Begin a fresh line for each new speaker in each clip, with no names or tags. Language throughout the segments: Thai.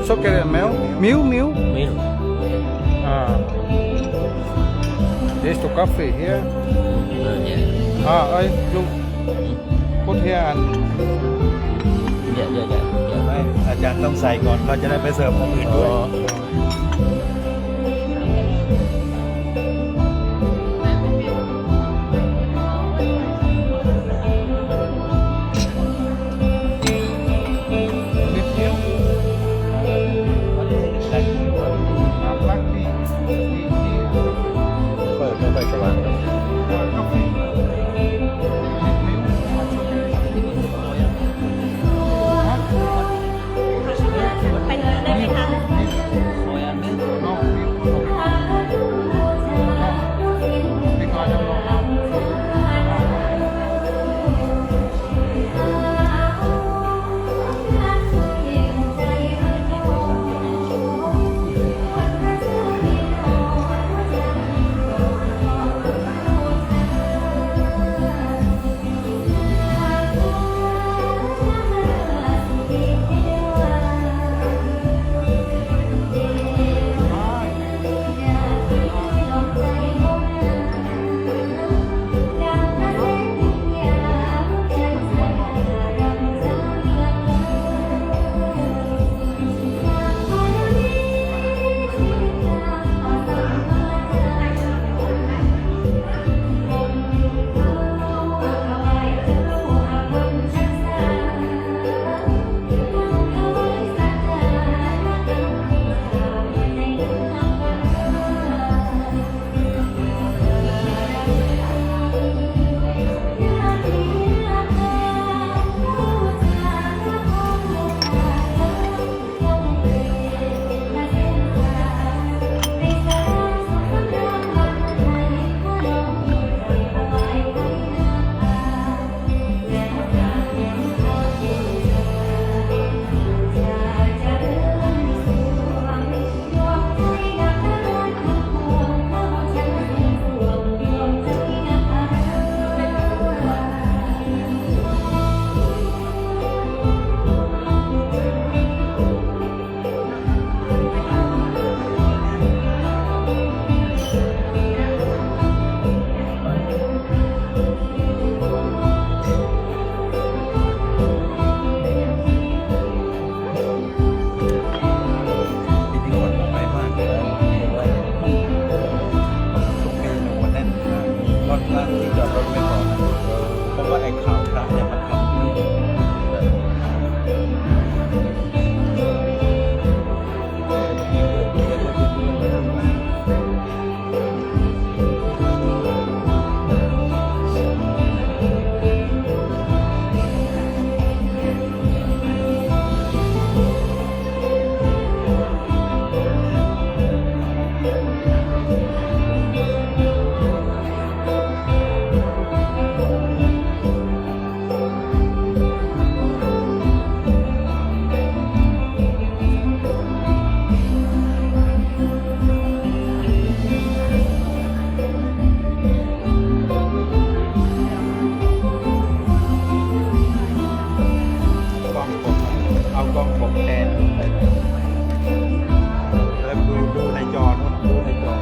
Masuk ke Mel. Miu, Miu.
Mil.
There's the coffee here.
Dạ.
You put here and
dạ.
ไม่ อาจารย์ต้องใส่ก่อนเขาจะได้ไปเสิร์ฟคนอื่นด้วย
with you. Black tea. Tea.
เปิดไม่ค่อยสว่างครับ
Coffee. With milk. Huh?
ไปเลยได้ไหมคะ
โซยามิล
No, milk. Because I'm not.
จริงๆคนไปมากเลยทุกปีหนึ่งวันแน่นรถร้านที่จอดรถไม่พอเพราะว่าไอ้ข่าวพระเนี่ยมันทกล้องผมเอากล้องผมแทนไปเลยแล้วดูในจอนู่นดูในจอ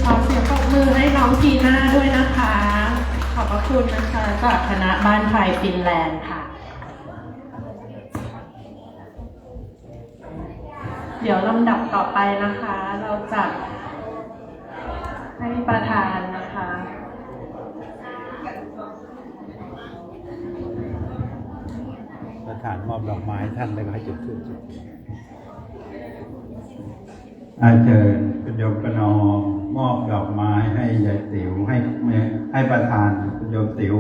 ขอเสียงปรบมือให้น้องจีน่าด้วยนะคะ ขอบพระคุณนะคะจากคณะบ้านไทยฟินแลนด์ค่ะ เดี๋ยวลำดับต่อไปนะคะ เราจะให้ประธานนะคะ
ประธานมอบดอกไม้ท่านแล้วก็ให้จุดธูปจุดเทียนอาเชิญคุณโยมประนอมมอบดอกไม้ให้ยายติ๋วให้ประธานคุณโยมติ๋ว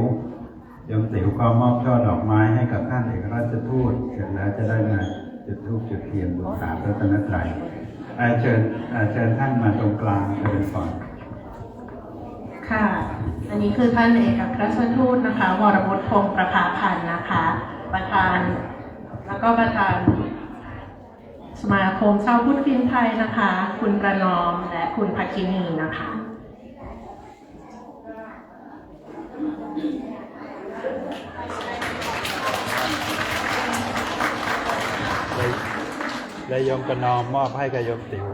โยมติ๋วก็มอบช่อดอกไม้ให้กับท่านเอกราชทูตเสร็จแล้วจะได้มาจุดธูปจุดเทียนบูชาพระรัตนตรัยเชิญท่านมาตรงกลางเชิญก่อน
ค่ะ อันนี้คือท่านเอกอัครราชทูตนะคะวรวุฒิพงศ์ประภาพันธ์นะคะประธานแล้วก็ประธานสมาคมชาวพุทธฟิล์มไทยนะคะ คุณประนอมและคุณภัคินีนะคะ
ได้โยมประนอมมอบให้กับโยมติ๋ว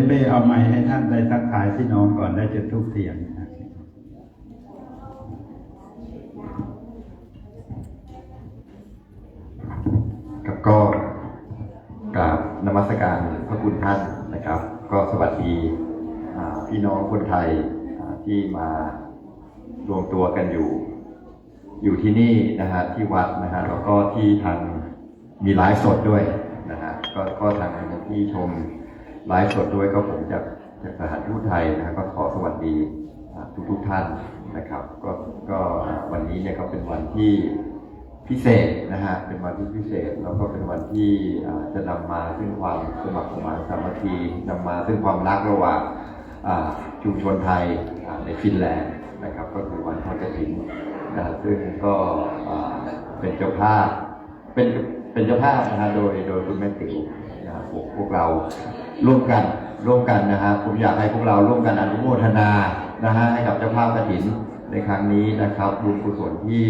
เป้เอาไม้ให้ท่านได้ทักทายพี่น้องก่อนได้จุดธูปเทียนนะ
ครับก็กราบนมัสการพระคุณท่านนะครับ ก็สวัสดีพี่น้องคนไทยที่มารวมตัวกันอยู่ที่นี่นะฮะที่วัดนะฮะแล้วก็ที่ทางมีไลฟ์สดด้วยนะฮะก็ทางที่ชมไลฟ์สดด้วยก็ผมจากสถานทูตไทยนะฮะก็ขอสวัสดีทุกท่านนะครับก็วันนี้เนี่ยก็เป็นวันที่พิเศษนะฮะเป็นวันที่พิเศษแล้วก็เป็นวันที่จะนำมาซึ่งความสมัครสมานสามัคคีนำมาซึ่งความรักระหว่างชุมชนไทยในฟินแลนด์นะครับก็คือวันทอดกฐินนะซึ่งก็เป็นเจ้าภาพเป็นเจ้าภาพนะฮะโดยคุณแม่ติ๋วนะพวกเราร่วมกันนะฮะผมอยากให้พวกเราร่วมกันอนุโมทนานะฮะให้กับเจ้าภาพกฐินในครั้งนี้นะครับบุญกุศลที่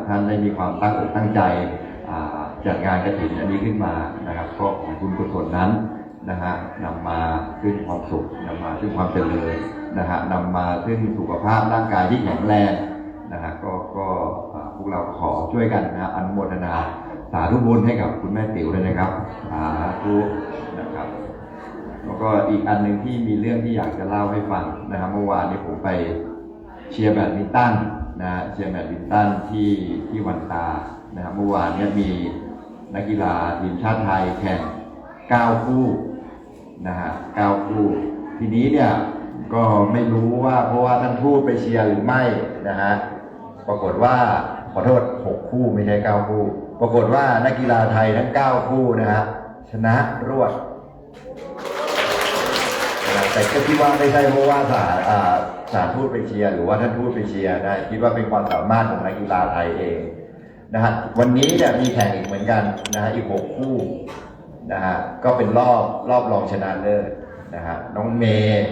ท่านได้มีความตั้งอกตั้งใจจัดงานกฐินอันนี้ขึ้นมานะครับก็ของบุญกุศลนั้นนะฮะนำมาซึ่งความสุขนำมาซึ่งความเจริญนะฮะนำมาซึ่งสุขภาพร่างกายที่แข็งแรงนะฮะก็พวกเราขอช่วยกันนะอนุโมทนาสาธุบุญให้กับคุณแม่ติ๋วเลยนะครับสาธุนะครับแล้วก็อีกอันหนึ่งที่มีเรื่องที่อยากจะเล่าให้ฟังนะครับเมื่อวานนี้ผมไปเชียร์แบดมินตันนะเชียร์แบดมินตันที่วันตานะครับเมื่อวานนี้มีนักกีฬาทีมชาติไทยแข่ง9คู่นะฮะ9คู่ทีนี้เนี่ยก็ไม่รู้ว่าเพราะว่าท่านทูตไปเชียร์หรือไม่นะฮะปรากฏว่าขอโทษ6คู่ไม่ใช่9คู่ปรากฏว่านักกีฬาไทยทั้ง9คู่นะฮะชนะรวดแต่ก็คิดว่าไม่ใช่เพราะว่าสารทูตไปเชียร์หรือว่าท่านทูตไปเชียร์นะคิดว่าเป็นความสามารถของนักกีฬาไทยเองนะฮะวันนี้เนี่ยมีแข่งอีกเหมือนกันนะฮะอีก6คู่นะฮะก็เป็นรอบรองชนะเลิศนะฮะน้องเมย์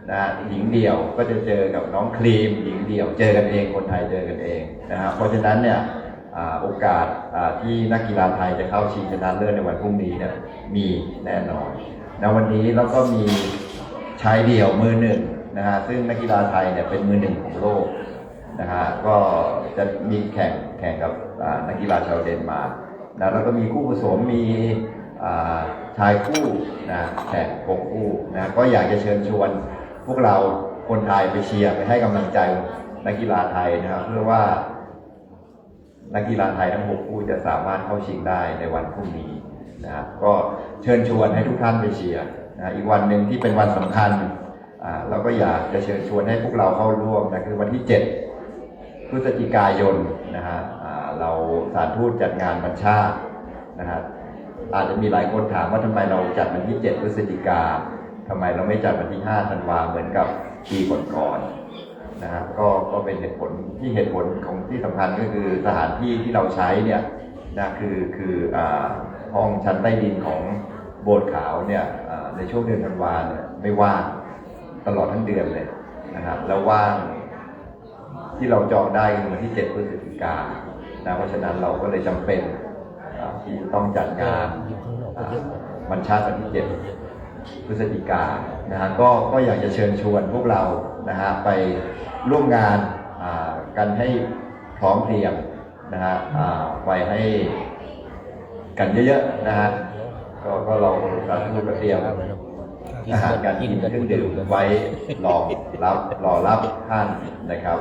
นะฮะหญิงเดี่ยวก็จะเจอกับน้องครีมหญิงเดี่ยวเจอกันเองคนไทยเจอกันเองนะฮะเพราะฉะนั้นเนี่ยโอกาสที่นักกีฬาไทยจะเข้าชิงชนะเลิศในวันพรุ่งนี้เนี่ยมีแน่นอนนะวันนี้แล้วก็มีชายเดี่ยวมือหนึ่งนะฮะซึ่งนักกีฬาไทยเนี่ยเป็นมือหนึ่งของโลกนะฮะก็จะมีแข่งกับนักกีฬาชาวเดนมาร์กนะแล้วก็มีคู่ผสมมีชายคู่นะแข่ง6คู่นะก็อยากจะเชิญชวนพวกเราคนไทยไปเชียร์ไปให้กำลังใจนักกีฬาไทยนะครับเพื่อว่านักกีฬาไทยทั้ง6คู่จะสามารถเข้าชิงได้ในวันพรุ่งนี้นะก็เชิญชวนให้ทุกท่านไปเชียร์นะอีกวันหนึ่งที่เป็นวันสำคัญเราก็อยากจะเชิญชวนให้พวกเราเข้าร่วมนะคือวันที่7 พฤศจิกายนนะฮะเราสถานทูตจัดงานวันชาตินะฮะอาจจะมีหลายคนถามว่าทำไมเราจัดวันที่7 พฤศจิกาทำไมเราไม่จัดวันที่5 ธันวาเหมือนกับปีก่อนๆนะฮะก็เป็นเหตุผลของที่สำคัญก็คือสถานที่ที่เราใช้เนี่ยนะคือห้องชั้นใต้ดินของโบสถ์ขาวเนี่ยในช่วงเดือนธันวาเนี่ยไม่ว่างตลอดทั้งเดือนเลยนะครับแล้วว่างที่เราจองได้คือวันที่7 พฤศจิกายนนะเพราะฉะนั้นเราก็เลยจำเป็นที่ต้องจัดงานวันชาติวันที่7 พฤศจิกายนนะฮะก็อยากจะเชิญชวนพวกเรานะฮะไปร่วมงานกันให้พร้อมเพรียงนะฮะไปให้กันเยอะๆนะฮะก็เราสาธุเตรียมอาหารการกินเครื่องดื่มไว้รอรับท่านนะครับ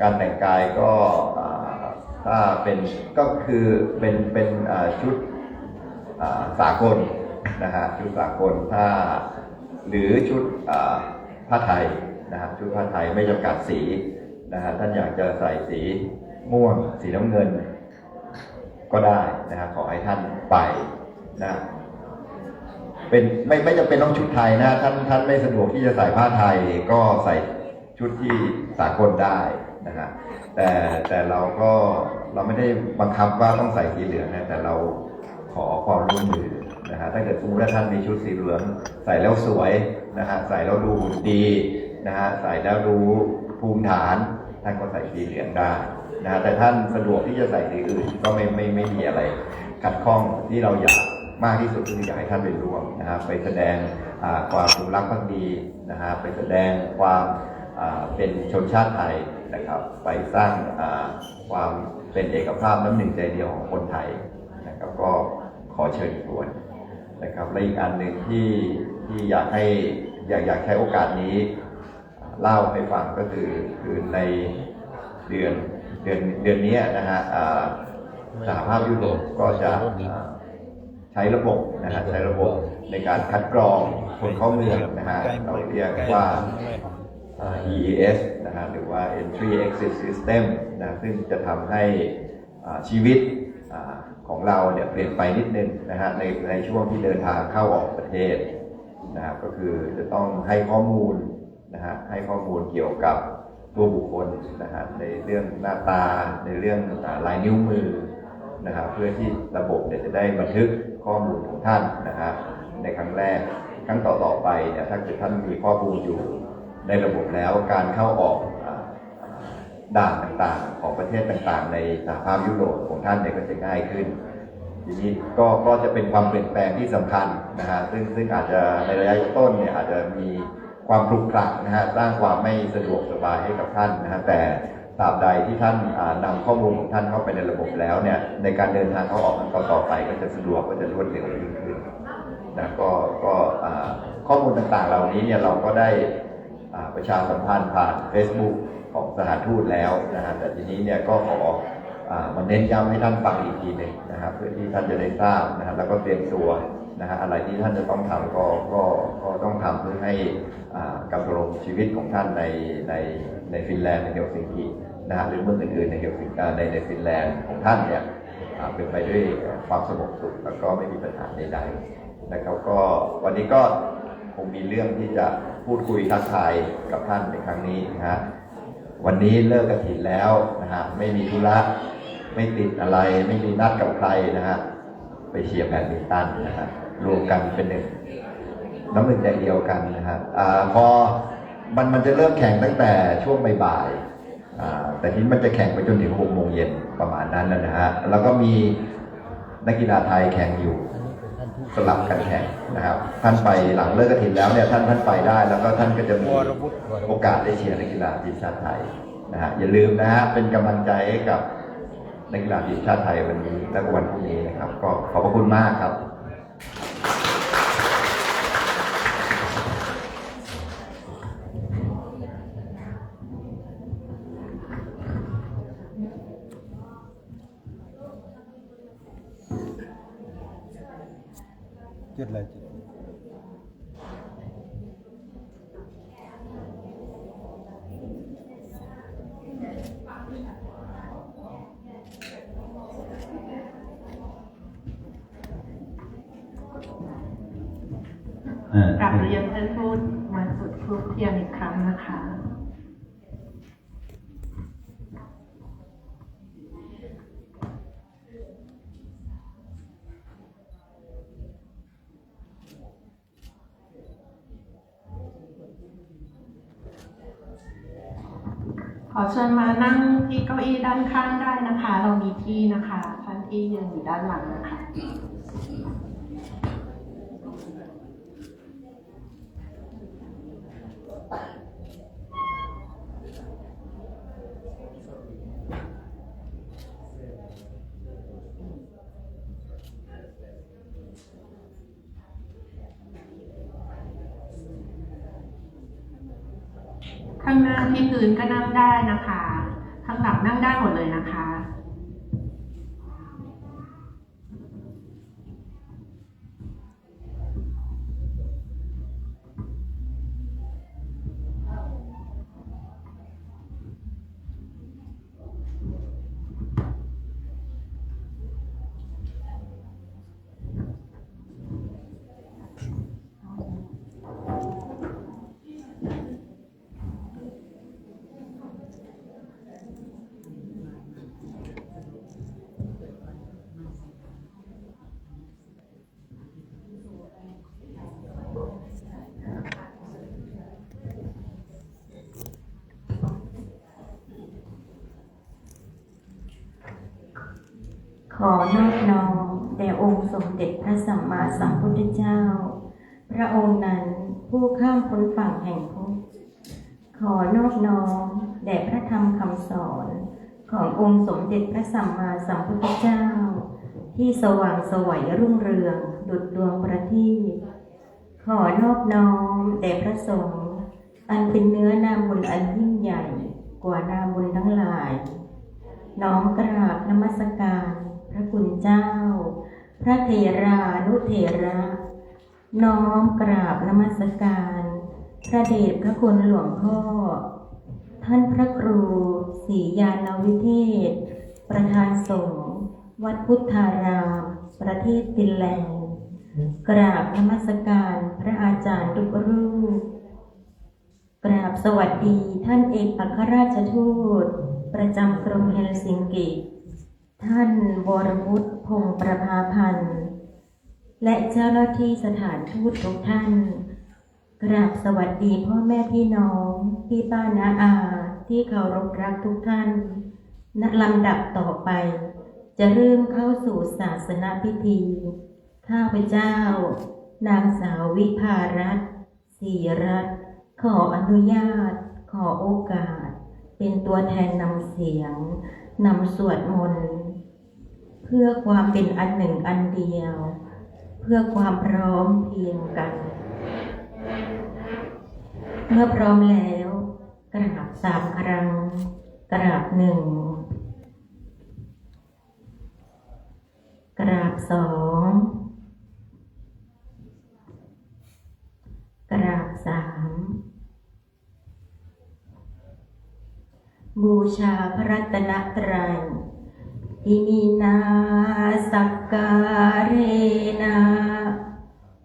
การแต่งกายก็ถ้าเป็นก็คือเป็นชุดสากลนะฮะชุดสากลถ้าหรือชุดผ้าไทยนะฮะชุดผ้าไทยไม่จำกัดสี นะฮะท่านอยากจะใส่สีม่วงสีน้ำเงินก็ได้นะฮะขอให้ท่านไปนะเป็นไม่จำเป็นต้องชุดไทยนะท่านไม่สะดวกที่จะใส่ผ้าไทยก็ใส่ชุดที่สากลได้นะฮะแต่เราไม่ได้บังคับว่าต้องใส่สีเหลืองนะแต่เราขอความร่วมมือนะฮะถ้าเกิดสมมติว่าท่านมีชุดสีเหลืองใส่แล้วสวยนะฮะใส่แล้วดูหุ่นดีนะฮะใส่แล้วดูภูมิฐานท่านก็ใส่สีเหลืองได้นะฮะแต่ท่านสะดวกที่จะใส่สีอื่นก็ไม่มีอะไรขัดข้องที่เราอยากมากที่สุดคืออยากให้ท่านไปร่วมนะฮะไปแสดงความจงรักภักดีนะฮะไปแสดงความเป็นชนชาติไทยนะครับไปสร้างความเป็นเอกภาพน้ำหนึ่งใจเดียวของคนไทยนะครับก็ขอเชิญชวนนะครับและอีกอันหนึ่งที่อยากใช้โอกาสนี้เล่าให้ฟังก็คือในเดือนนี้นะฮะสหภาพยุโรปก็จะใช้ระบบนะฮะใช้ระบบในการคัดกรองคนเข้าเมืองนะฮะเราเรียกว่า EES นะฮะหรือว่า Entry Exit System นะซึ่งจะทำให้ชีวิตของเราเนี่ยเปลี่ยนไปนิดนึงนะฮะในช่วงที่เดินทางเข้าออกประเทศนะครับก็คือจะต้องให้ข้อมูลนะฮะให้ข้อมูลเกี่ยวกับตัวบุคคลนะฮะในเรื่องหน้าตาในเรื่องลายนิ้วมือนะฮะเพื่อที่ระบบเนี่ยจะได้บันทึกข้อมูลของท่านนะฮะในครั้งแรกครั้งต่อไปเนี่ยถ้าเกิดท่านมีข้อมูลอยู่ในระบบแล้วการเข้าออกด่านต่างๆของประเทศต่างๆในสหภาพยุโรปของท่านเนี่ยก็จะง่ายขึ้นทีนี้ก็จะเป็นความเปลี่ยนแปลงที่สำคัญนะฮะซึ่งอาจจะในระยะต้นเนี่ยอาจจะมีความคลุกคลักนะฮะสร้างความไม่สะดวกสบายให้กับท่านนะฮะแต่ตราบใดที่ท่านนำข้อมูลของท่านเข้าไปในระบบแล้วเนี่ยในการเดินทางเข้าออกต่อไปก็จะสะดวกก็จะรวดเร็วยิ่งขึ้นนะก็ข้อมูลต่างๆเหล่านี้เนี่ยเราก็ได้ประชาสัมพันธ์ผ่าน Facebook ของสถานทูตแล้วนะฮะแต่ทีนี้เนี่ยก็ขอมาเน้นย้ำให้ท่านฟังอีกทีหนึ่งนะครับเพื่อที่ท่านจะได้ทราบนะฮะแล้วก็เตรียมตัวนะฮะอะไรที่ท่านจะต้องทำก็ต้องทำเพื่อให้กำรงชีวิตของท่านในฟินแลนด์ในเฮลซิงกินะฮะหรือเมืองอื่นๆในเฮลซิงกิในฟินแลนด์ของท่านเนี่ยเป็นไปด้วยความสงบสุขแล้วก็ไม่มีปัญหาใดๆนะครับก็วันนี้ก็คงมีเรื่องที่จะพูดคุยทักทายกับท่านในครั้งนี้นะฮะวันนี้เลิกกฐินแล้วนะฮะไม่มีธุระไม่ติดอะไรไม่มีนัดกับใครนะฮะไปเชียร์แบดมินตันนะฮะรวมกันเป็นหนึ่งน้ำหนึ่งใจเดียวกันนะฮะพอมันจะเริ่มแข่งตั้งแต่ช่วงบ่ายๆแต่ทีนี้มันจะแข่งไปจนถึง6 โมงเย็นประมาณนั้นนะฮะแล้วก็มีนักกีฬาไทยแข่งอยู่สลับกันแข่งนะครับท่านไปหลังเลิกกฐินแล้วเนี่ยท่านไปได้แล้วก็ท่านก็จะมีโอกาสได้เชียร์นักกีฬาทีมชาติไทยนะฮะอย่าลืมนะฮะเป็นกำลังใจให้กับนักกีฬาทีมชาติไทยวันนี้และวันพรุ่งนี้นะครับก็ขอบพระคุณมากครับ
จุดอะไรจุด
กลับเรียนท่านทูตมาจุดธูปเทียนอีกครั้งนะคะขอเชิญมานั่งที่เก้าอี้ด้านข้างได้นะคะเรามีที่นะคะท่านที่ยืนอยู่ด้านหลังนะคะ ข้างหน้าที่พื้นก็นั่งได้นะคะ ข้างหลังนั่งได้หมดเลยนะคะ
ขอนอบน้อมแด่องค์สมเด็จพระสัมมาสัมพุทธเจ้าพระองค์นั้นผู้ข้ามพ้นฝั่งแห่งทุกข์ขอนอบน้อมแด่พระธรรมคำสอนขององค์สมเด็จพระสัมมาสัมพุทธเจ้าที่สว่างไสวรุ่งเรืองดุจดวงประทีปขอนอบน้อมแด่พระสงฆ์อันเป็นเนื้อนาบุญอันยิ่งใหญ่กว่านาบุญทั้งหลายน้อมกราบนมัสการพระคุณเจ้าพระเถรานุเถระน้อมกราบนมัสการพระเดชพระคุณหลวงพ่อท่านพระครูศรียานวิเทศประธานสงฆ์วัดพุทธารามประเทศฟินแลนด์กราบนมัสการพระอาจารย์ทุกรูปกราบสวัสดีท่านเอกอัครราชทูตประจำกรุงเฮลซิงกิท่านวรวุฒิพงษ์ประภาพันธ์และเจ้าหน้าที่สถานทูตทุกท่านกราบสวัสดีพ่อแม่พี่น้องพี่ป้าน้าอาที่เคารพรักทุกท่านณลำดับต่อไปจะเริ่มเข้าสู่ศาสนพิธีข้าพเจ้านางสาววิภารัตน์ศรีรัตน์ขออนุญาตขอโอกาสเป็นตัวแทนนำเสียงนำสวดมนต์เพื่อความเป็นอันหนึ่งอันเดียวเพื่อความพร้อมเพรียงกันเมื่อพร้อมแล้วกราบ3 ครั้งกราบ1กราบ2กราบ3บูชาพระรัตนตรัยอิมินาสักการเนะ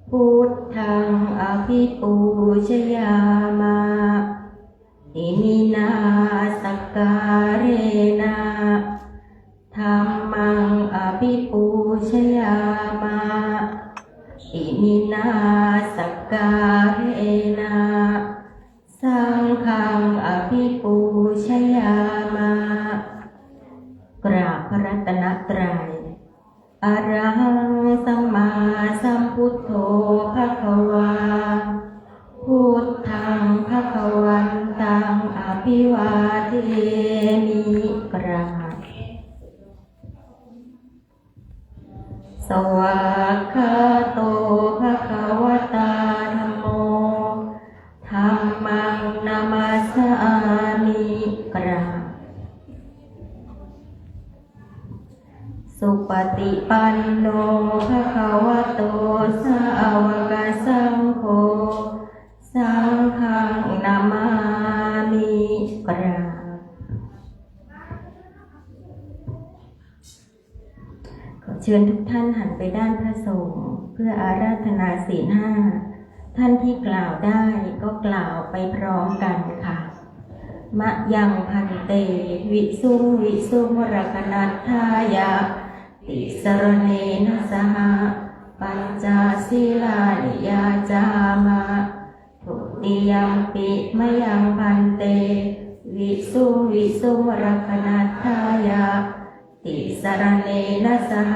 พุทธังอภิปูชยามาอิมินาสักการเนะธัมมังอภิปูชยามาอิมินาสักการเนะสังฆังอภิปูชยามากราบพระรัตนตรัยอะระหังสัมมาสัมพุทโธภควาพุทธังภควันตังอภิวาเทมิกราบสวากขาโตภควตาธัมโมธัมมังนามัสสามิกราบสุปฏิปันโนภควโตสาวกสังโฆสังฆังนามามิกราบขอเชิญทุกท่านหันไปด้านพระสงฆ์เพื่ออาราธนาศีล 5ท่านที่กล่าวได้ก็กล่าวไปพร้อมกันค่ะมะยังพันเตวิสุงรกนัตถายะติสรเนนะสหปัญจศีลานิยาจามะทุติยัมปิมะยังพันเตวิสุงรกนัตถายะติสรเนนะสห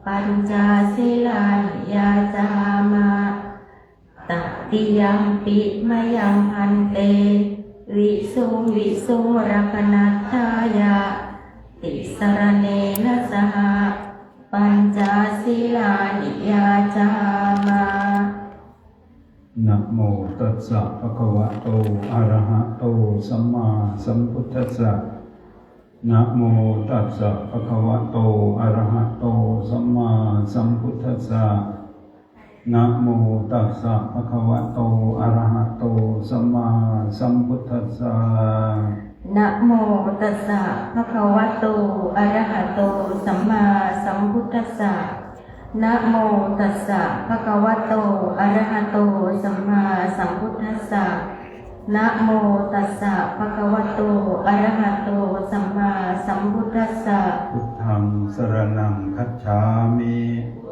ปัญจศีลานิยาจามะตติยัมปิมะยังพันเตวิสุงรกนัตถายะติสรเนนะสหปัญจศีลานิยาจามะ
นะโมตัสสะภะคะวะโตอะระหะโตสัมมาสัมพุทธัสสะนะโมตัสสะภะคะวะโตอะระหะโตสัมมาสัมพุทธัสสะนะโมตัสสะภะคะวะโตอะระหะโตสัมมาสัมพุทธัสสะ
นะโมตัสสะภะคะวะโตอะระหะโตสัมมาสัมพุทธัสสะนะโมตัสสะภะคะวะโตอะระหะโตสัมมาสัมพุทธัสสะนะโมตัสสะภะคะวะโตอะระหะโตสัมมาสัมพุทธัสสะ
พุทธังสรณังคัจฉามิ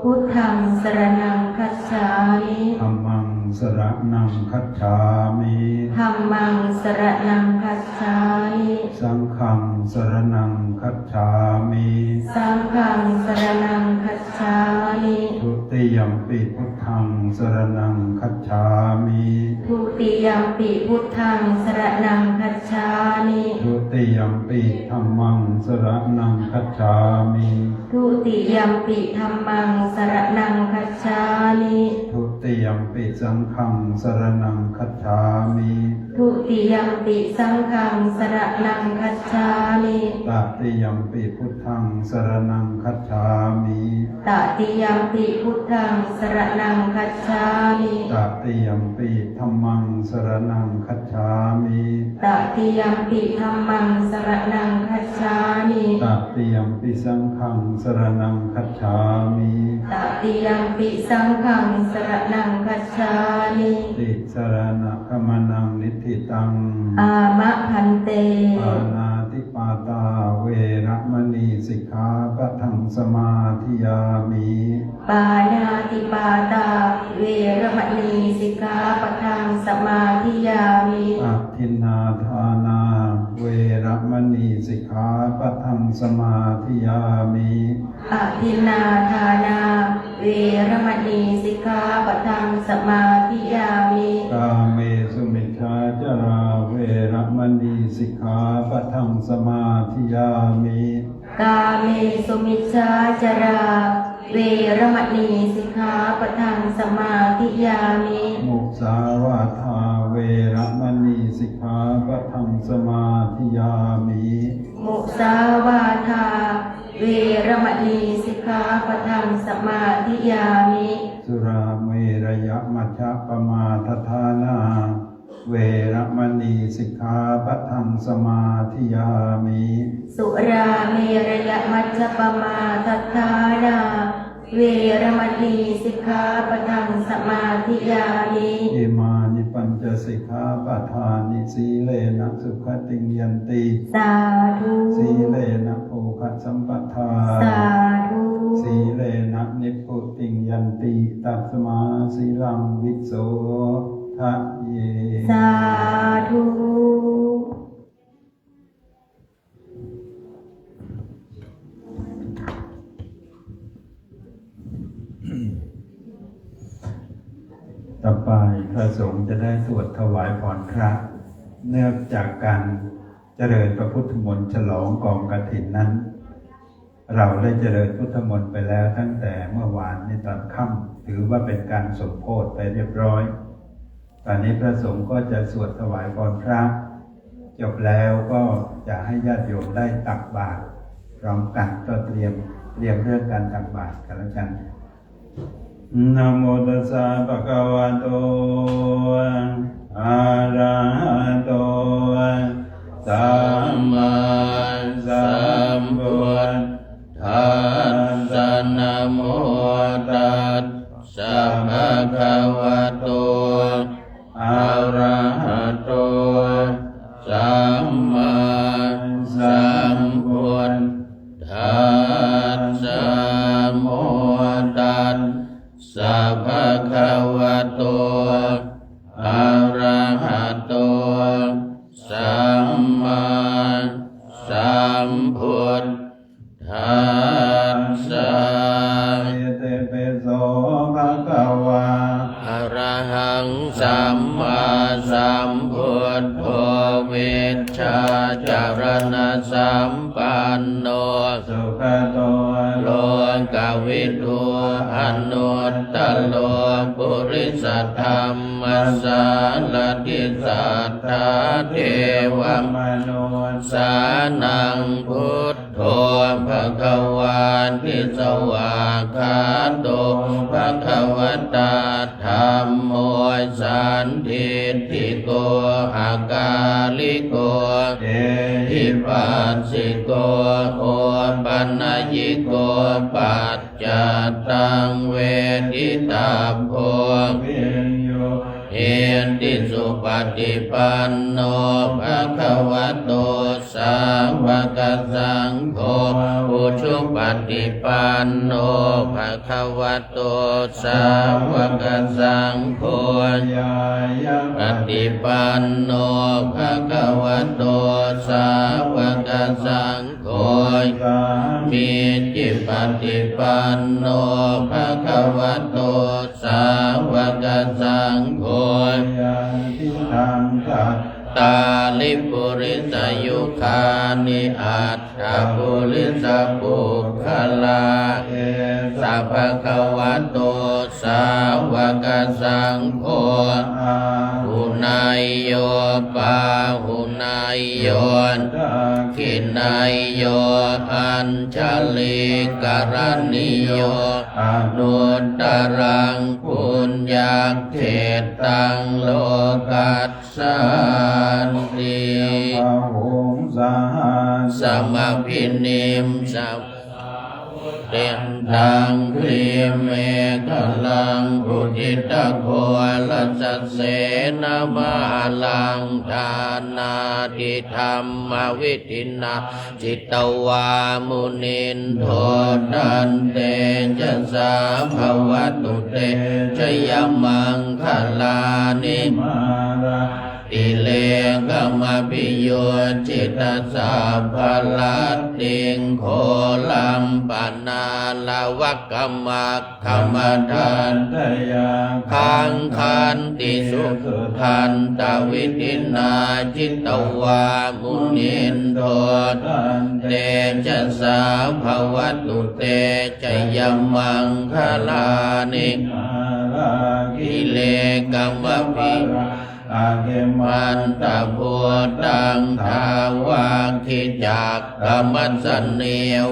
พุทธังสรณังคัจฉามิ
ธัมมัง สรณังคัจฉามิ
ธัมมังสรณังคัจฉามิ
สังฆังสรณังคัจฉามิ
สังฆังสรณังคัจฉามิ
ทุติยัมปิพุทธังสรณังคัจฉามิ
ทุติยัมปิพุทธังสรณังคัจฉามิ
ทุติยัมปิธัมมังสรณังคัจฉามิ
ทุติยัมปิธัมมังสรณังคัจฉามิ
ทุติยัมปิสังฆังสรณังคัจฉามิ
ทุติยัมปิสังฆังสรณังคัจฉามิ
ตติยัมปิพุทธังสรณังคัจฉามิ
ตติยัมปิพุทธังสรณังคัจฉามิ
ตติยัมปิธัมมังสรณังคัจฉามิ
ตติยัมปิธัมมังสรณังคัจฉามิ
ตติยัมปิสังฆังสรณังคัจฉามิ
ตติยัมปิสังฆังสรณังคัจฉามิ
ติสรณะขมนังนิธิตัง
อามะพันเต
ปานาติปาตาเวระมณีสิกขาปะทังสมาธิยามิ
ปานาติปาตาเวรมณีสิกขาปะทังสมาธิยามิ
อทินนาทานาเวระมณีสิกขาปะทังสมาธิยามิ
อทินนาทานาเวรมณีสิกขาปะทังสมาธิยามิ
กาเมสุมิชฌาจาราเวระมณีสิกขาปะทังสมาธิยามิ
กาเมสุมิชฌาจาราเวรมณีสิกขาปะทังสมาธิยามิ
มุสาวาทาเวระมณีสิกขาปะทังสมาธิยามิ
มุสาวาทาเวรมณีสิกขาปะทังสมาธิยามิ
สุราเมรยมัชฌะปมาทฐานาเวระมณีสิกขาปะทังสมาธิยามิ
สุราเมรยมัจจปมาทัฏฐานาเวรมณีสิกขาปะทังสมาธิยามิ
อิมานิปัญจสิกขาปทานิสีเลนะสุขติงยันติ
สาธุ
สีเลนะโภคสัมปทา
สาธุ
สีเลนะนิพพุติงยันติตัสมาสีลังวิโสทะเย
สาธุ
ต่อไปพระสงฆ์จะได้สวดถวายพรพระเนื่องจากการเจริญพระพุทธมนต์ฉลองกองกฐินนั้น เราได้เจริญพุทธมนต์ไปแล้วตั้งแต่เมื่อวานในตอนค่ำถือว่าเป็นการสมโภชไปเรียบร้อยตอนนี้พระสงฆ์ก็จะสวดถวายพรพระจบแล้วก็จะให้ญาติโยมได้ตักบาตรพร้อมกันก็เตรียมเรื่องการตักบาตรกันแล้วกันนะโมตัสสะภะคะวะโตอะระหะโตสัมมาสัมพุทธัสสะนะโมตัสสะภะคะวะโตอะระหะโตสัมมาสัมพุทธัสสะนะโมตัสสะภะคะวะโตอะระหะโตสัมมาสัมพุทธัสสะเตเปโสภะคะวะอะระหังสัมมาสัมพุทโธวิชชาจารณะสัมปันโนสุขโตโลกวิทูอนุตตโลปุริสธรรมสารติสัทธาเทวมนุสานังพุทโธภควาทิสวากขาโตภควตาธัมโมสันทิฏฐิโกอากาลิโกเอหิปัสสิโกโอปัญญิโกปัจจตังเวทิตาโพวิญโยเอ
ติสุปฏิปันโนภะคะวะโตสาวกสังโฆอุชุปฏิปันโนภะคะวะโตสาวกสังโฆปฏิปันโนภะคะวะโตสาวกสังโฆมีจิปฏิปันโนภะคะวะโตสาวกสังโฆตาลิปุริสยุคานิอัตถปุริสปุคคลาสัพพะคะวะโตสาวกสังโฆหุนายโยปาหุนายโยขินายโยอัญชลิกรณิโยอนุตตรังปุญญาเขตังโลกัสสานติสมาพินิมสัพเตตังคลีเมฆลังอุทิตโคลัสสเสนามาลังทานาทิธรรมวิทินาจิตตวามุนินโทตันเตจะสาภวตุเตชยมังคลานิมาติเลกมปิโยจิตตสัพพลัตติงโคลัมปนาลาวักกมักขมทันตยาคังคันติสุขันตวิตินาจิตตวามุนินโทตันเตจะสาภวตุเตชยมังคลานิกิเลกมปิอาเกมันตะโพตังทาวาคิจักกมัสสเน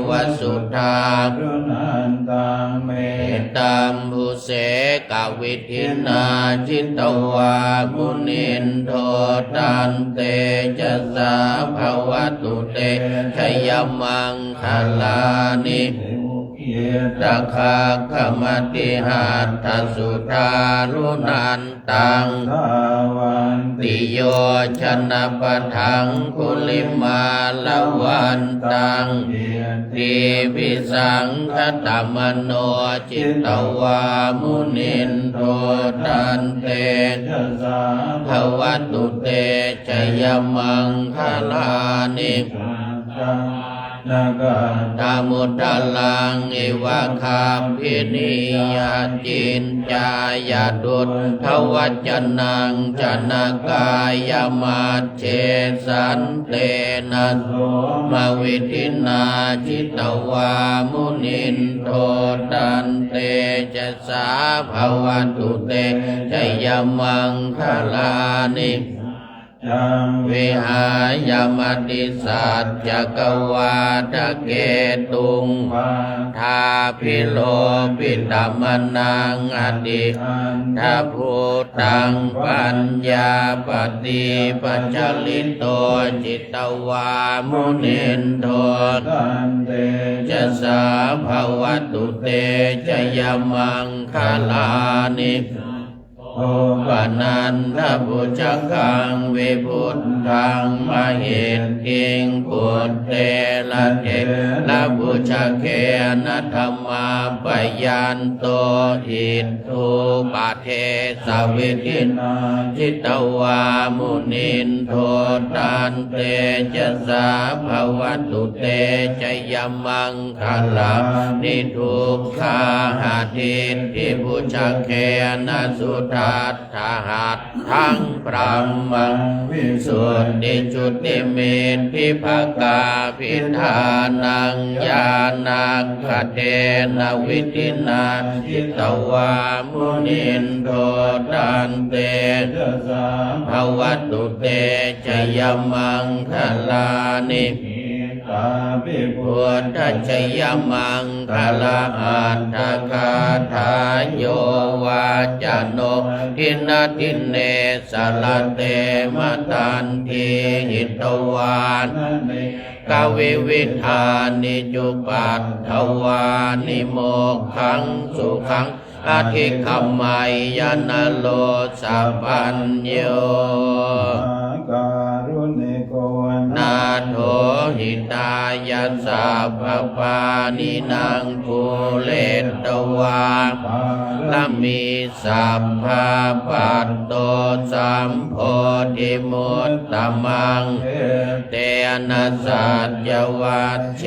วสุธารุนันตังเมตตัมภูเสกวิทินาจิตตวามุนินโทตันเตจะสาภวตุเตชยมังคลานิตะคาขมติหัตถสุธารุนันตังติโยชนะปะทังคุลิมาลวันตังติวิสังคตมโนจิตตวามุนินโทตันเตภวตุเตชยมังคลานิตามุตตลังเอวะคาพินิยจินจายาดุตทวัจนังจนากายมาเชสันเตนะมาวิทินาจิตตวามุนินโทตันเตจะสาภวตุเตชยมังคลานิวิหายมติสัจจกวาทะเกตุงทาพิโลปิตมนังอดิทาภูตังปัญญาปฏิปัจจลิโตจิตตวามุนินโทตันเตจะสาภวตุเตชยมังคลานิโอปนันทบุจกังวิพุทธังมหิตกิงปุตเตละเทละบุจเกนะธรรมาปยันโตหิตทุปะเทสวิทินาจิตตวามุนินโทตันเตจะสาภวตุเตชยมังคลานิทุกขาหาทิทิบุจเกนะสุธาทหัตถังปรมังวิสุทธิจุติเมตทิภกาพิธานังญาณังคเทนะวิทินาจิตตวามุนินโทตันเตภวตุเตชยมังคลานิพุทธชยมังคลาอัตถคาถาโยวาจโนทินาทิเนสลเตมตันทีหิตวานกวิวิธานิจุปัตถวานิโมขังสุขัง อธิคัมมัยยนโลสัพพัญโย
การุณิโก
นาโถหิตายาสัพพปานินางภูเลตวาละมีสัพพะปัตโตสัมโพธิมุตตมังเตนะสัจจวัชเช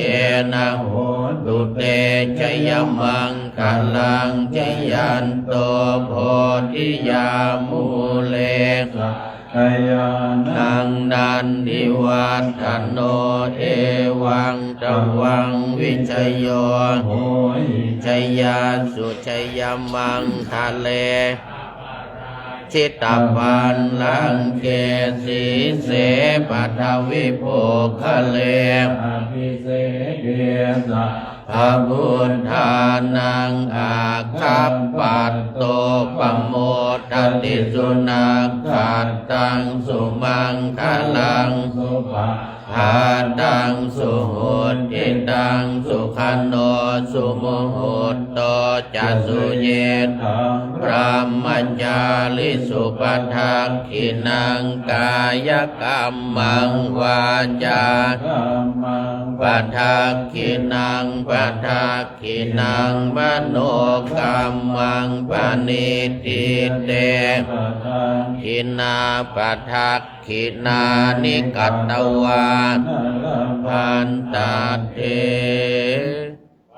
นะโหตุเตชยมังคลังชยันโตโพธิยามูเลนังนันทิวัฒโนเอวังตวังวิชโยชยาสุชยมังทะเลชิตาปันลังเกสีเสปัทวิโภคะเลพระพุทธานังอาคัปปัตโตปโมทติสุนัขขัดตังสุมังคลังหาดังสุหุติดังสุขันโนสุโมโหตโตจัสุเยตังพระมัญญาลิสุปทักขินังกายกรรมังวาจากรรมังปทักขินังปทักขินังมโนกรรมังปณิทิเตขินาปทักขินานิกัตตวาพันตาเท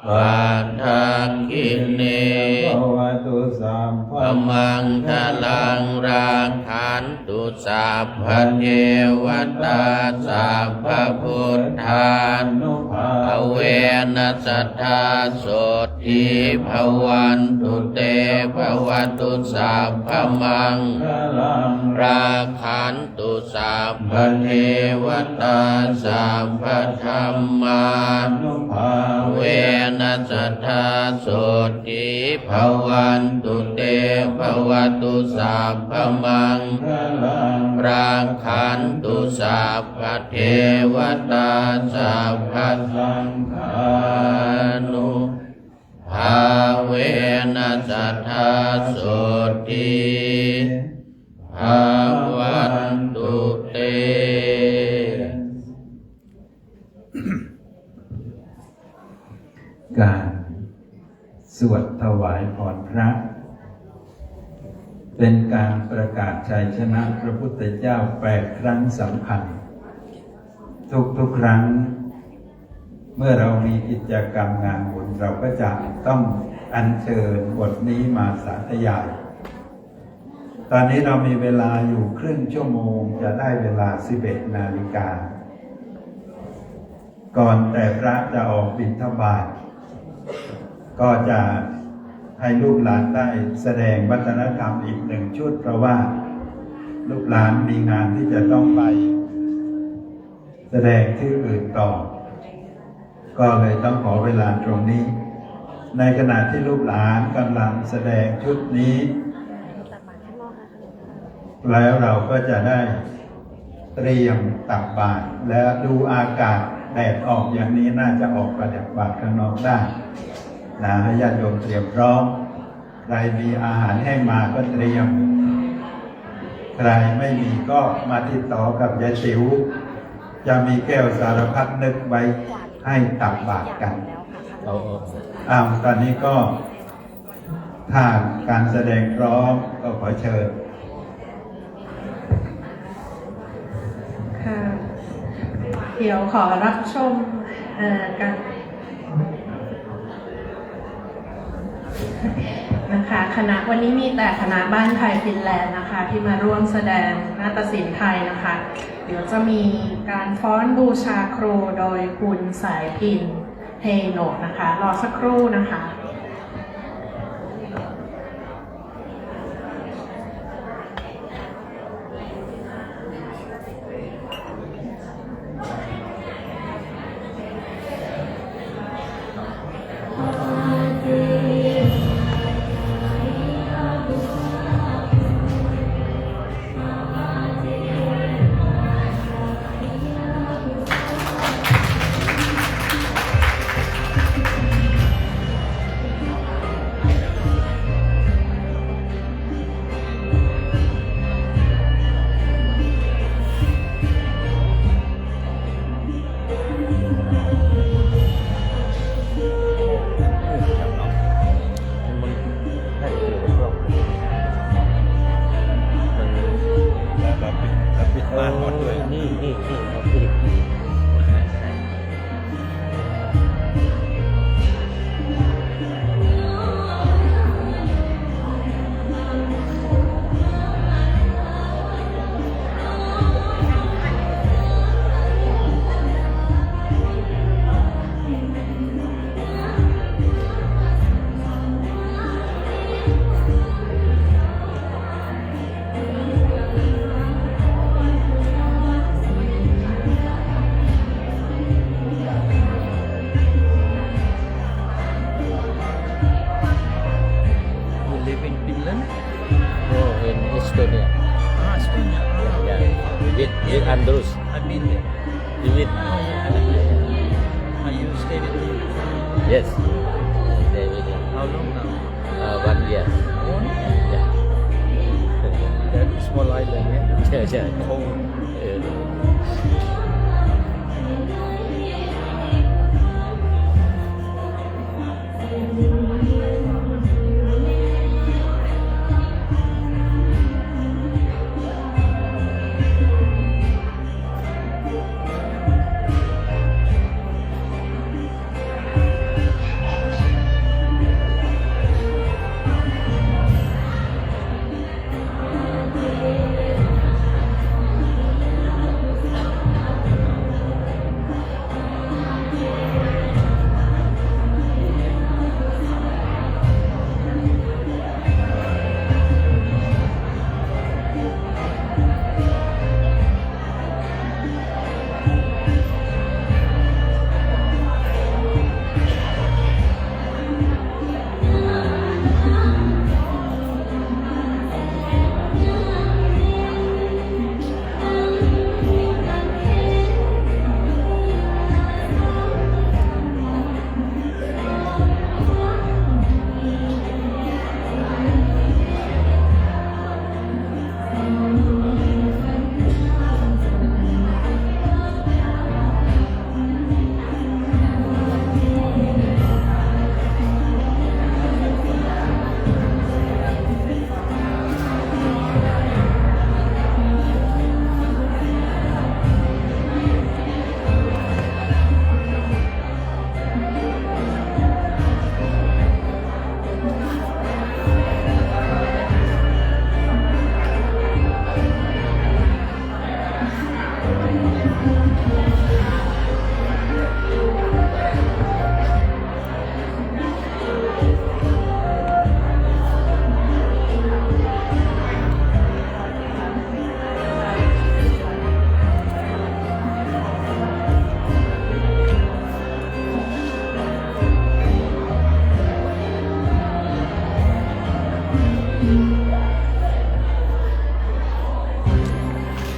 ปัททักขิเนปมังคลังราคันตุสัพพเทวตาสัพพพุทธานุภาเวนัสสทธาโสทิภวันตุเตภวตุสัพพมังคลังราคันตุสัพพเทวตาสัพพธัมมานุภาเวนัสสทธาโสทิภวันตุเตภวตุสัพพมังคลังราคันตุสัพพเทวตาสัพพสังฆานุภาเวนัสสทธาโสทิภวันตุเต
การสวดถวายพรพระเป็นการประกาศชัยชนะพระพุทธเจ้า8 ครั้งสำคัญทุกครั้งเมื่อเรามีกิจกรรมงานบุญเราก็จะต้องอัญเชิญบทนี้มาสาธยายตอนนี้เรามีเวลาอยู่ครึ่งชั่วโมงจะได้เวลา 11 นาฬิกาก่อนแต่พระจะออกบิณฑบาตก็จะให้ลูกหลานได้แสดงวัฒนธรรมอีก1 ชุดเพราะว่าลูกหลานมีงานที่จะต้องไปแสดงที่อื่นต่อก็เลยต้องขอเวลาตรงนี้ในขณะที่ลูกหลานกำลังแสดงชุดนี้แล้วเราก็จะได้เตรียมตักบาตรและดูอากาศแดดออกอย่างนี้น่าจะออกประดับบาตรข้างนอกได้นะให้ญาติโยมเตรียมพร้อมใครมีอาหารแห้งมาก็เตรียมใครไม่มีก็มาติดต่อกับยายติ๋วจะมีแก้วสารพัดนึกไว้ให้ตักบาตรกันตอนนี้ก็ถ้าการแสดงพร้อมก็ขอเชิญ
ค่ะเดี๋ยวขอรับชมกันนะคะคณะวันนี้มีแต่คณะบ้านไทยฟินแลนด์นะคะที่มาร่วมแสดงนาฏศิลป์ไทยนะคะเดี๋ยวจะมีการฟ้อนบูชาครูโดยคุณสายพินเฮโนนะคะรอสักครู่นะคะ
บ้านหมดด้วย
นี่ครับพี่
You live in Finland?
Oh, in Estonia.
Ah, Estonia. Ah,
Yeah,
okay.
with Andrus.
I've been there.
You with?
Are you stayed in here?
Yes. Stay with him.
How long now?
1 year. Yeah.
That small island, yeah?
Yeah.
Cold.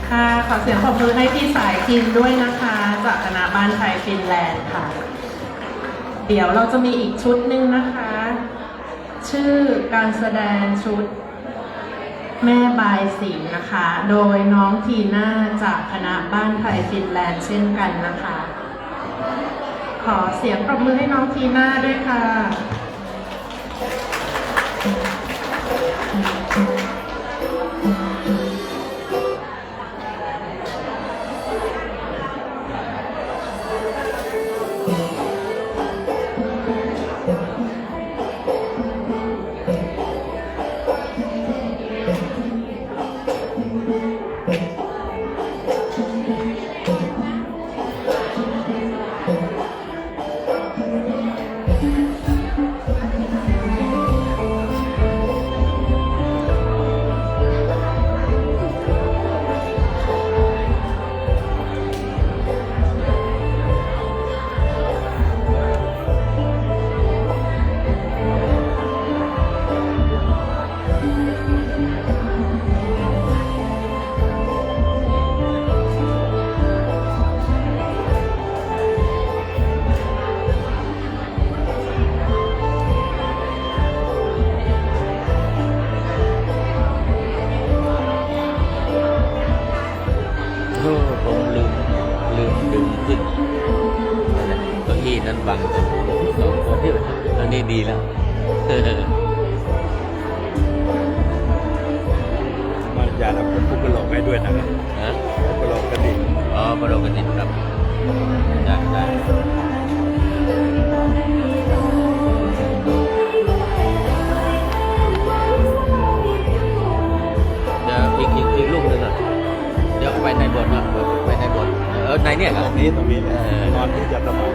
ค่ะขอเสียงปรบมือให้พี่สายพินด้วยนะคะ จากคณะบ้านไทยฟินแลนด์ค่ะ เดี๋ยวเราจะมีอีกชุดหนึ่งนะคะ ชื่อการแสดงชุดแม่บายสีนะคะ โดยน้องทีน่าจากคณะบ้านไทยฟินแลนด์เช่นกันนะคะ ขอเสียงปรบมือให้น้องทีน่าด้วยค่ะ
ผมลืมดึงขึ้นนั่นแหละเก้าอี้นั้นบังแต่สองคนที่ตอนนี้ดีแล้ว
My
ญาณผมผู้ประโลกให้ด้วยนะครับ
ฮะ
ผู้ประโลกกระดิ่ง
อ๋อประโลกติดครับได้เดี๋ยวอีกลูกหนึ่งอ่ะเดี๋ยวไปในบทนะไปในบทในเนี่ยค
ต
รับ
รงนี้เลยนอนที่จะสบาย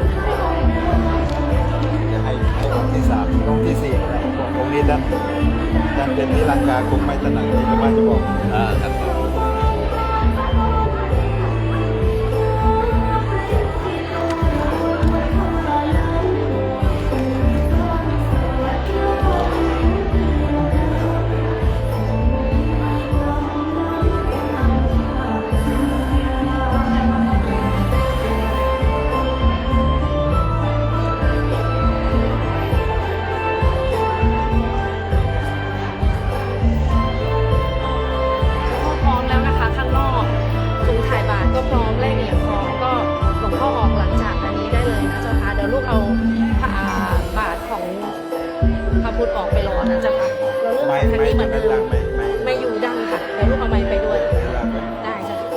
จะให้องค์ที่3องค์ที่4อะไรองค์นี้ด้านเป็นนิรันดร์กาคงไม่ถนัดที่จะมาจะบอก
ครับ
พร้อมแล้วนะคะข้างนอกถุงถ่ายบาตรก็พร้อมแลกเหรียญทองก็หลวงพ่อออกหลังจากอันนี้ได้เลยนะเจ้าค่ะเดี๋ยวลูกเอาผ้าบาตรของพระพุทธออกไปรอนะเจ้าค่ะเราเลือก
ไม่
ทางนี้เหมือนเดิม
ไม่
ไม่อยู่ดังค่ะเดี๋ยวลูกเอาไม้ไปด้วยได้เจ้าค่ะ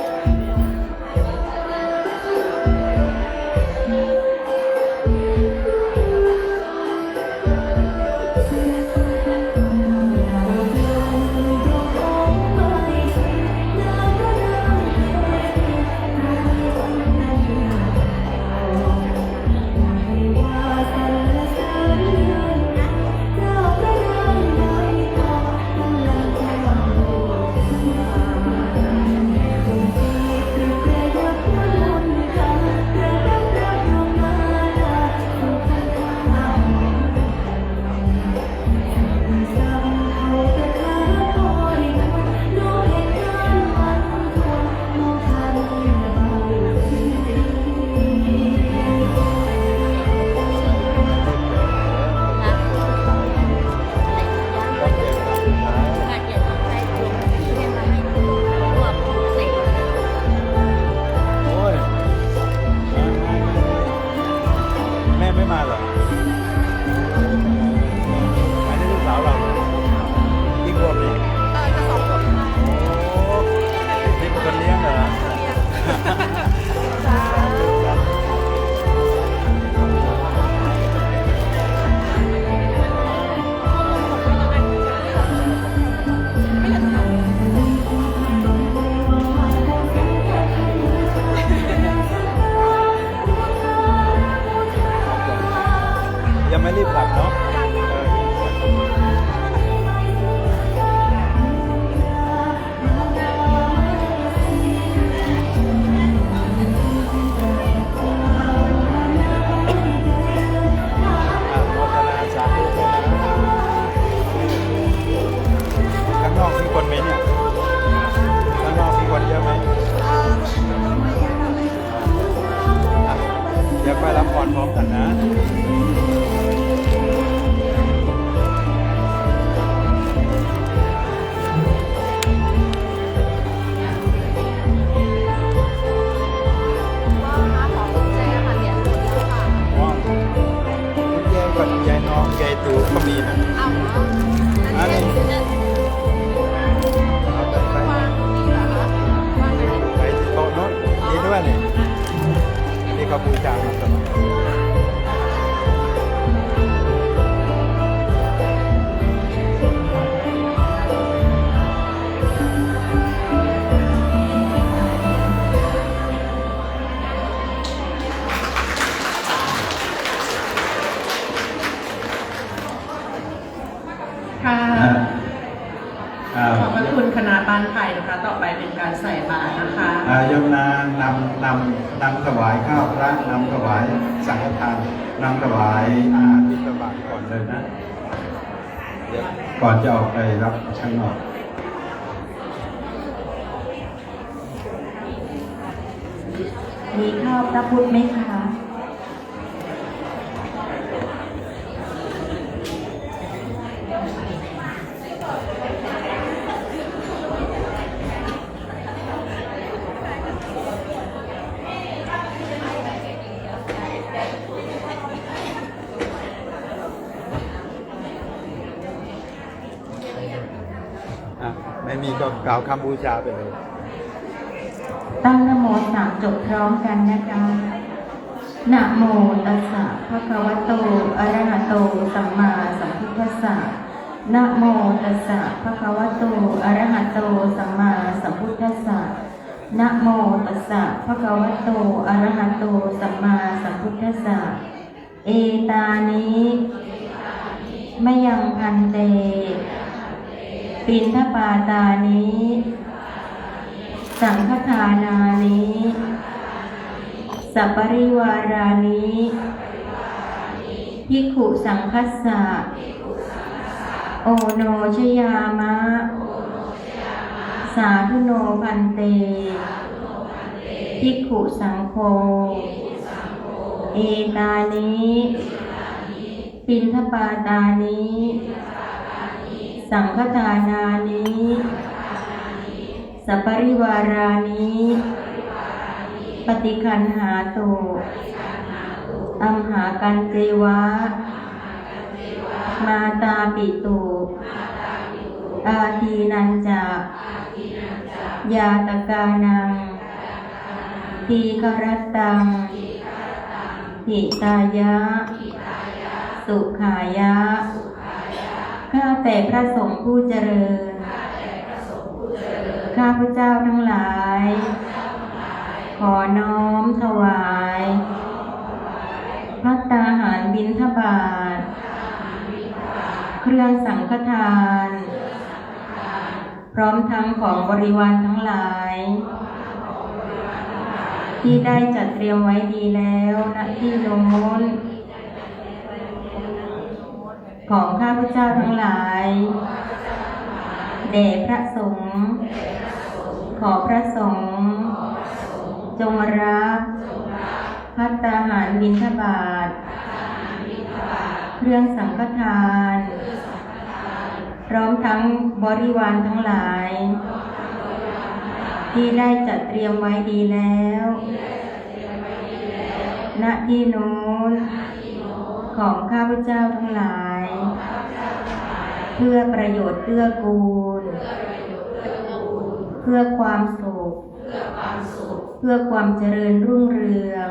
โอ้ยแม่ไม่มาเหรออันนี้ลูกสาวเราอีกคนนี่โอ้นี่เป็นคนเลี้ยงเหรอ ยังไม่รีบกลับเนาะโมทนาสาธุด้วยนะข้างนอกมีคนไหมเนี่ยข้างนอกมีคนเยอะไหมเดี๋ยวไปรับพรพร้อมกันนะ ว่างคุณยายกับยายน้องยายตู่ก็มีนะอันนี้เอาไปที่โต๊ะโน้นนี่ด้วยนี่นี่เขาบูชามาตลอด
ค่ะ
อ่า
ขอบพระคุณคณะบ้านไทยนะคะ ต่อไปเป็นการใส่บาตรนะคะ
โยมนางนำถวายข้าวพระนำถวายสังฆทานนำถวายอาหารบิณฑบาตก่อนเลยนะเดี๋ยวก่อนจะออกไปรับข้างนอก
มีข้าวพระพุทธไหมคะ
ไม่มีก็ กล่าวคำบูชาไปเลย
ตั้งนะโมสามจบพร้อมกันนะคะนะโมตัสสะภะคะวะโตอะระหะโตสัมมาสัมพุทธัสสะนะโมตัสสะภะคะวะโตอะระหะโตสัมมาสัมพุทธัสสะนะโมตัสสะภะคะวะโตอะระหะโตสัมมาสัมพุทธัสสะเอตานิมะยังพันเตปิณฑปาตานิสังฆทานานิสัปปริวารานิภิกขุสังคัสสะโอโนชยามะสาธุโนพันเตภิกขุสังโฆเอตานิปิณฑปาตานิสังฆทานานิสัปปริวารานิปฏิคันหาโตอัมหากันเจวะมาตาปิตุอาทีนันจายาตกานังทีครัตตังหิตายะสุขายะข้าแต่พระสงฆ์ผู้เจริญข้าพเจ้าทั้งหลายขอน้อมถวายภัตตาหารบิณฑบาตเครื่องสังฆทานพร้อมทั้งของบริวารทั้งหลายที่ได้จัดเตรียมไว้ดีแล้วณที่โน้นของข้าพเจ้าทั้งหลายแด่พระสงฆ์ขอพระสงฆ์จงรับภัตตาหารบิณฑบาตเครื่องสังฆทานพร้อมทั้งบริวารทั้งหลายที่ได้จัดเตรียมไว้ดีแล้วณที่โน้นของข้าพเจ้าทั้งหลายเพื่อประโยชน์เพื่อกูลเพื่อความสุขเพื่อความเจริญรุ่งเรือง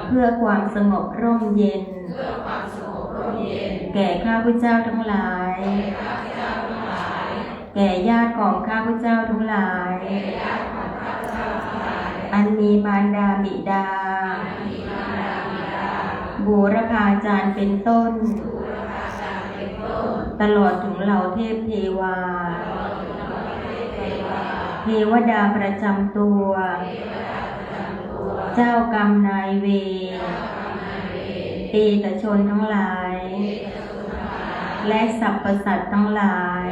เพื่อความสงบร่มเย็นแก่ข้าพเจ้าทั้งหลายแก่ญาติของข้าพเจ้าทั้งหลายอันมีมารดาบิดาบูรพาจารย์เป็นต้นตลอดถึงเหล่าเทพเทวาเทวดาประจำตัวเจ้ากรรมนายเวรเตตชนทั้งหลายและสรรพสัตว์ทั้งหลาย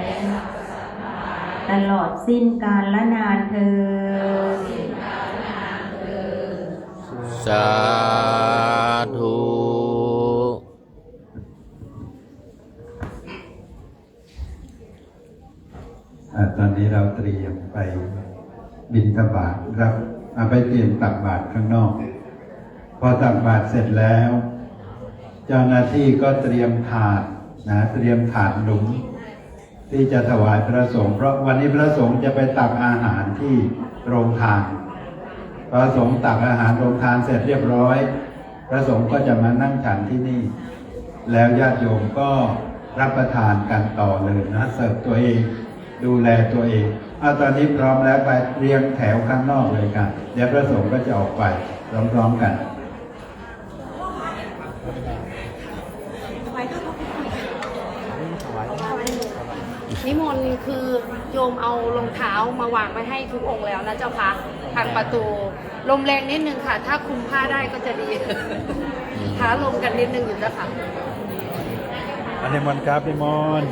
ตลอดสิ้นกาลและนานเทอญ
สาธุ
ตอนนี้เราเตรียมไปบิณฑบาตรับไปเตรียมตักบาตรข้างนอกพอตักบาตรเสร็จแล้ว เจ้าหน้าที่ก็เตรียมถาดเตรียมถาดหลุมที่จะถวายพระสงฆ์เพราะวันนี้พระสงฆ์จะไปตักอาหารที่โรงทานพระสงฆ์ตักอาหารโรงทานเสร็จเรียบร้อยพระสงฆ์ก็จะมานั่งฉันที่นี่แล้วญาติโยมก็รับประทานกันต่อเลยนะเสิร์ฟตัวเองดูแลตัวเองตอนนี้พร้อมแล้วไปเรียงแถวข้างนอกเลยกันเดี๋ยวพระสงฆ์ก็จะออกไปพร้อมๆกัน
นิมนต์คือโยมเอารองเท้ามาวางไว้ให้ทุกองค์แล้วนะเจ้าคะทางประตูลมแรงนิดนึงค่ะ ถ้าคุมผ้าได้ก็จะดีท้าลมกันนิดนึงอยู่เจ้าค่ะ
นิมนต์ครับนิมนต์